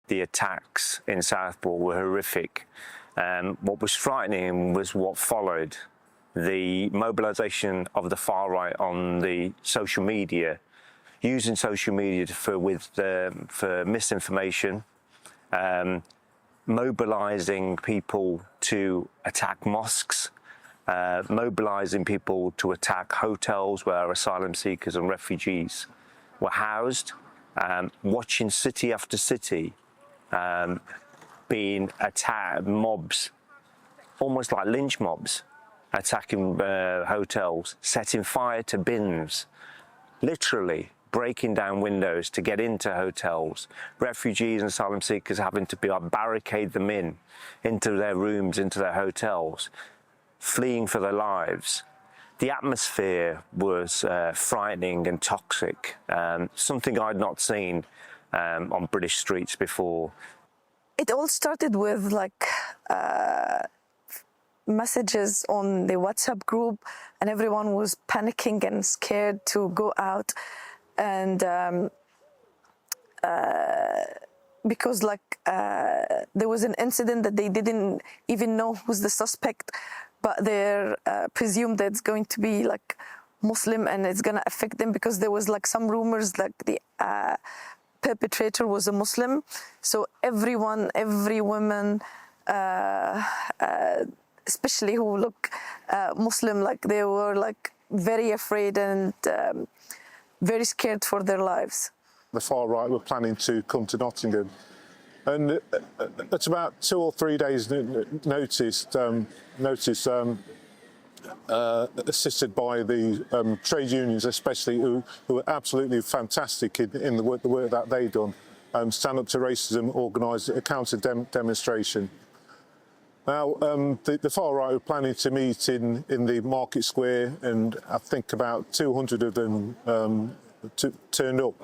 The attacks in Southport were horrific. What was frightening was what followed. The mobilisation of the far right on the social media, using social media for misinformation, mobilising people to attack mosques, mobilising people to attack hotels where asylum seekers and refugees were housed, watching city after city being attacked, mobs, almost like lynch mobs, attacking hotels, setting fire to bins, literally breaking down windows to get into hotels, refugees and asylum seekers having to barricade them into their rooms, into their hotels, fleeing for their lives. The atmosphere was frightening and toxic, something I'd not seen on British streets before. It all started with messages on the WhatsApp group, and everyone was panicking and scared to go out. And because there was an incident that they didn't even know who's the suspect, but they're presumed that it's going to be Muslim and it's going to affect them, because there was some rumors the perpetrator was a Muslim. So every woman, especially who look Muslim, they were very afraid and very scared for their lives. The far right were planning to come to Nottingham, and at about 2 or 3 days' notice, assisted by the trade unions, especially, who were absolutely fantastic in the work that they'd done. Stand Up to Racism organised a counter demonstration. Now, the far right were planning to meet in the market square, and I think about 200 of them turned up.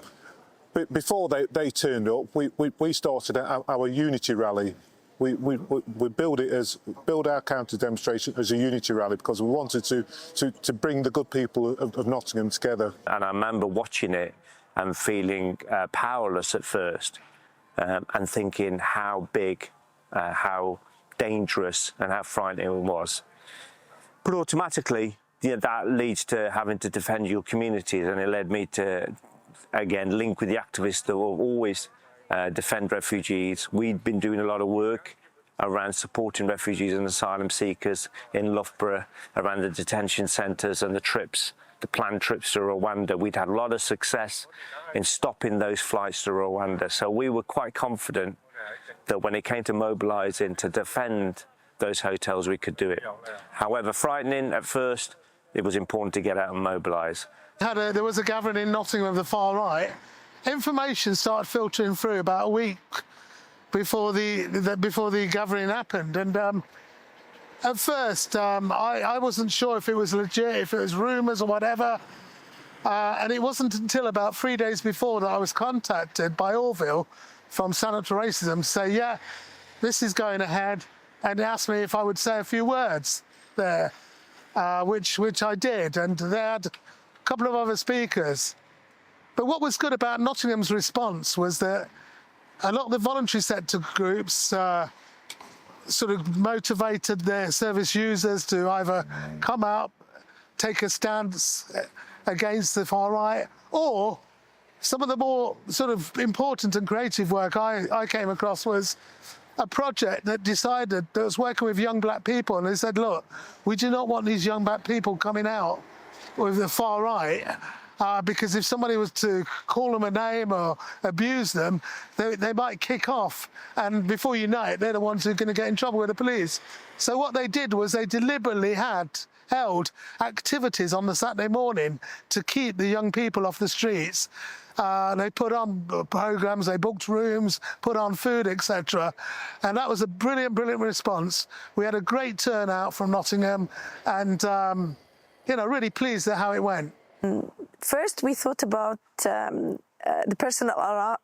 But before they turned up, we started our unity rally. We build our counter demonstration as a unity rally, because we wanted to bring the good people of Nottingham together. And I remember watching it and feeling powerless at first, and thinking how big, how dangerous and how frightening it was. But automatically, that leads to having to defend your communities, and it led me to, again, link with the activists that will always defend refugees. We'd been doing a lot of work around supporting refugees and asylum seekers in Loughborough, around the detention centres and the planned trips to Rwanda. We'd had a lot of success in stopping those flights to Rwanda. So we were quite confident that when it came to mobilising to defend those hotels, we could do it. However frightening at first, it was important to get out and mobilise. There was a gathering in Nottingham of the far right. Information started filtering through about a week before the gathering happened, and at first I wasn't sure if it was legit, if it was rumours or whatever, and it wasn't until about 3 days before that I was contacted by Orville from Stand Up to Racism to say, yeah, this is going ahead, and asked me if I would say a few words there, which I did, and they had a couple of other speakers. But what was good about Nottingham's response was that a lot of the voluntary sector groups sort of motivated their service users to either come out, take a stance against the far right, or some of the more sort of important and creative work I came across was a project that decided, that was working with young black people, and they said, look, we do not want these young black people coming out with the far right, because if somebody was to call them a name or abuse them, they might kick off, and before you know it, they're the ones who are going to get in trouble with the police. So what they did was they deliberately held activities on the Saturday morning to keep the young people off the streets. They put on programmes, they booked rooms, put on food, etc. And that was a brilliant, brilliant response. We had a great turnout from Nottingham, and really pleased at how it went. First, we thought about the personal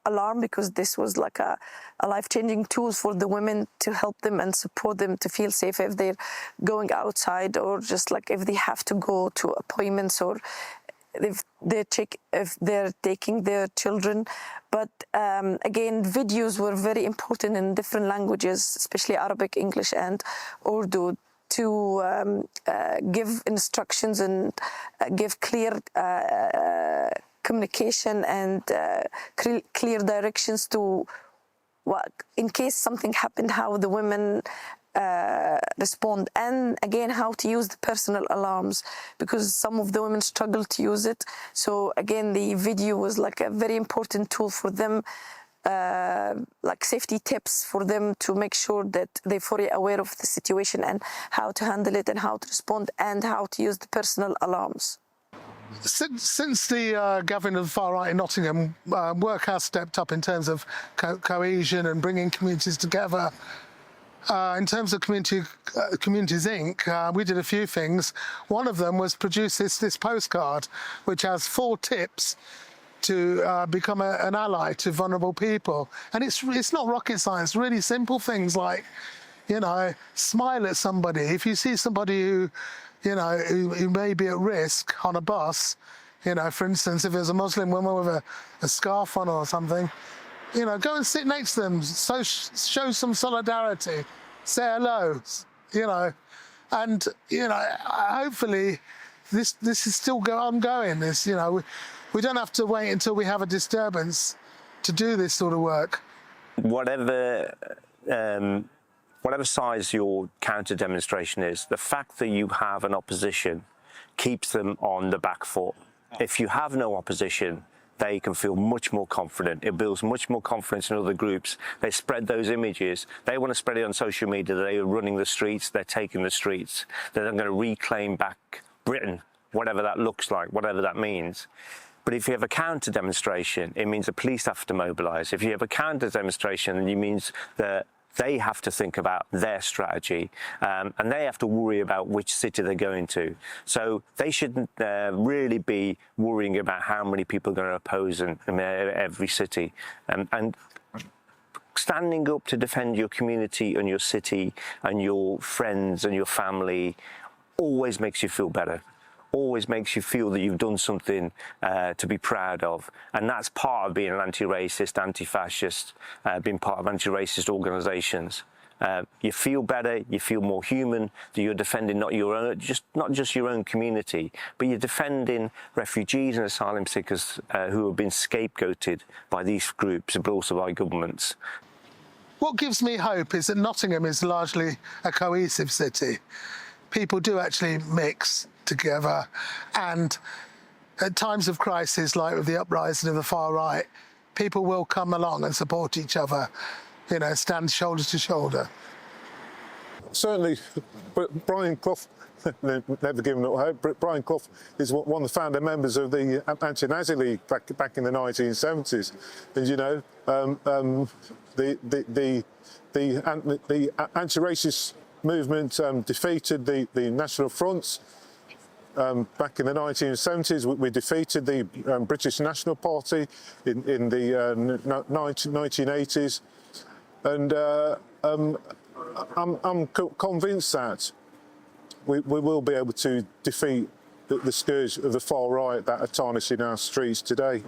alarm, because this was like a life-changing tool for the women to help them and support them to feel safe if they're going outside, or just if they have to go to appointments or if they're taking their children. But again, videos were very important in different languages, especially Arabic, English, and Urdu, to give instructions and give clear communication and clear directions to what, in case something happened, how the women respond, and again how to use the personal alarms, because some of the women struggle to use it. So again, the video was like a very important tool for them, like safety tips for them to make sure that they're fully aware of the situation and how to handle it and how to respond and how to use the personal alarms. Since the gathering of the far right in Nottingham, work has stepped up in terms of cohesion and bringing communities together. In terms of Communities Inc., we did a few things. One of them was produce this postcard, which has 4 tips to become an ally to vulnerable people. And it's not rocket science, really simple things like, you know, smile at somebody. If you see somebody who, you know, who may be at risk on a bus, you know, for instance, if there's a Muslim woman with a scarf on or something, you know, go and sit next to them, so show some solidarity, say hello, you know, and, you know, hopefully this is still ongoing. This, you know, we don't have to wait until we have a disturbance to do this sort of work. Whatever size your counter demonstration is, the fact that you have an opposition keeps them on the back foot. If you have no opposition, they can feel much more confident. It builds much more confidence in other groups. They spread those images. They want to spread it on social media. They are running the streets. They're taking the streets. They're going to reclaim back Britain, whatever that looks like, whatever that means. But if you have a counter demonstration, it means the police have to mobilise. If you have a counter demonstration, then it means that they have to think about their strategy, and they have to worry about which city they're going to. So they shouldn't really be worrying about how many people are going to oppose in every city. And standing up to defend your community and your city and your friends and your family always makes you feel better. Always makes you feel that you've done something to be proud of. And that's part of being an anti-racist, anti-fascist, being part of anti-racist organisations. You feel better, you feel more human, that you're defending not just your own community, but you're defending refugees and asylum seekers who have been scapegoated by these groups, but also by governments. What gives me hope is that Nottingham is largely a cohesive city. People do actually mix together, and at times of crisis, like with the uprising of the far right, people will come along and support each other, you know, stand shoulder to shoulder. Certainly, but Brian Clough, never given up hope. Brian Clough is one of the founder members of the Anti-Nazi League back in the 1970s, and you know, the anti-racist movement defeated the National Fronts. Back in the 1970s, we defeated the British National Party in the 1980s, and I'm convinced that we will be able to defeat the scourge of the far right that are tarnishing our streets today.